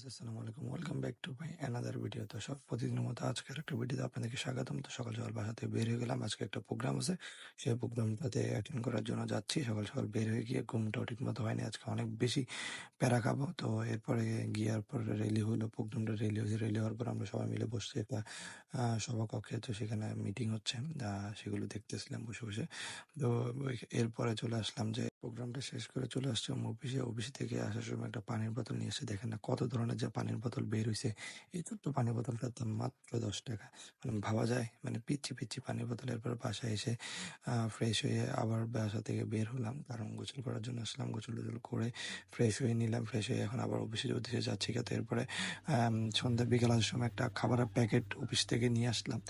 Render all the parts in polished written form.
Guys, আসসালামু আলাইকুম। Welcome back to my another video. তো সব প্রতিদিনের মতো আজকের একটা ভিডিওতে আপনাদেরকে স্বাগতম। তো সকাল সকাল বাসা থেকে বের হয়ে গেলাম, আজকে একটা প্রোগ্রাম আছে, সেই প্রোগ্রামটাতে অ্যাটেন্ড করার জন্য যাচ্ছি। সকাল সকাল বের হয়ে গিয়ে ঘুমটাও ঠিক মতো হয়নি, আজকে অনেক বেশি প্যারা খাবো। তো এরপরে গিয়ার পর রেলি হলো, প্রোগ্রামটা রেলি হয়েছে। রেলি হওয়ার পর আমরা সবাই মিলে বসছি একটা সভাকক্ষে। তো সেখানে মিটিং হচ্ছে, সেগুলো দেখতেছিলাম বসে বসে। তো এরপরে চলে আসলাম যে প্রোগ্রামটা শেষ করে চলে আসছিলাম অফিসে। অফিস থেকে আসার সময় একটা পানির বোতল নিয়ে এসে দেখেন না কত ধরনের যে পানির বোতল বের হয়েছে। এই ছোট্ট পানির বোতলটার দাম মাত্র 10 টাকা। মানে ভাবা যায়, মানে পিচ্ছি পিচ্ছি পানির বোতল। এরপর বাসায় এসে ফ্রেশ হয়ে আবার বাসা থেকে বের হলাম, কারণ গোসল করার জন্য আসলাম। গোসল টোসল করে ফ্রেশ হয়ে নিলাম, ফ্রেশ হয়ে এখন আবার অফিসের উদ্দেশ্যে যাচ্ছি। তো এরপরে সন্ধ্যা বিকেল আসার সময় একটা খাবারের প্যাকেট অফিস থেকে নিয়ে আসলাম।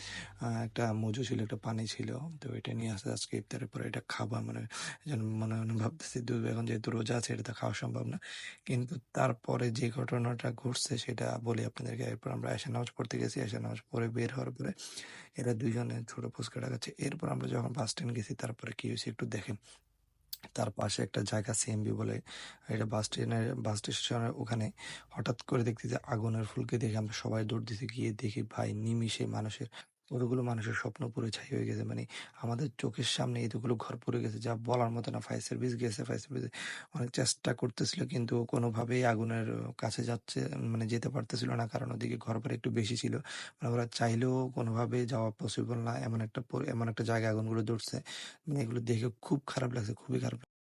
একটা মজু ছিল, একটা পানি ছিল। তো এটা নিয়ে আসতে আজকে ইফতারের পরে এটা খাবা, মানে যেন মনে মনে ভাবতেছি দুধ, এখন যেহেতু রোজা আছে এটা তো খাওয়া সম্ভব না। কিন্তু তারপরে যে ঘটনাটা ঘটছে সেটা বলি আপনাদেরকে। এরপর আমরা এশা নামাজ পড়তে গেছি, এশা নামাজ পড়ে বের হওয়ার পরে এরা দুইজনে ছোট ফুচকা খাচ্ছে। এরপর আমরা যখন বাস স্ট্যান্ড গেছি, তারপরে কি হয়েছে একটু দেখেন। তার পাশে একটা জায়গা সিএমবি বলে, এটা বাস স্টেশনের ওখানে। হঠাৎ করে দেখতেছি আগুনের ফুলকে দেখে আমরা সবাই দৌড় দিতে গিয়ে দেখি ভাই নিমিষে মানুষের কতগুলো মানুষের স্বপ্ন পুরো ছাই হয়ে গেছে। মানে আমাদের চোখের সামনে এতগুলো ঘর পড়ে গেছে, যা বলার মতো না। ফায়ার সার্ভিস গেছে, ফায়ার সার্ভিস অনেক চেষ্টা করতেছিল, কিন্তু কোনোভাবেই আগুনের কাছে মানে যেতে পারতেছিল না, কারণ ওদিকে ঘর বাড়ি একটু বেশি ছিল। মানে ওরা চাইলেও কোনোভাবেই যাওয়া পসিবল না, এমন একটা জায়গায় আগুনগুলো ধরছে। মানে এগুলো দেখে খুব খারাপ লাগছে, খুবই খারাপ।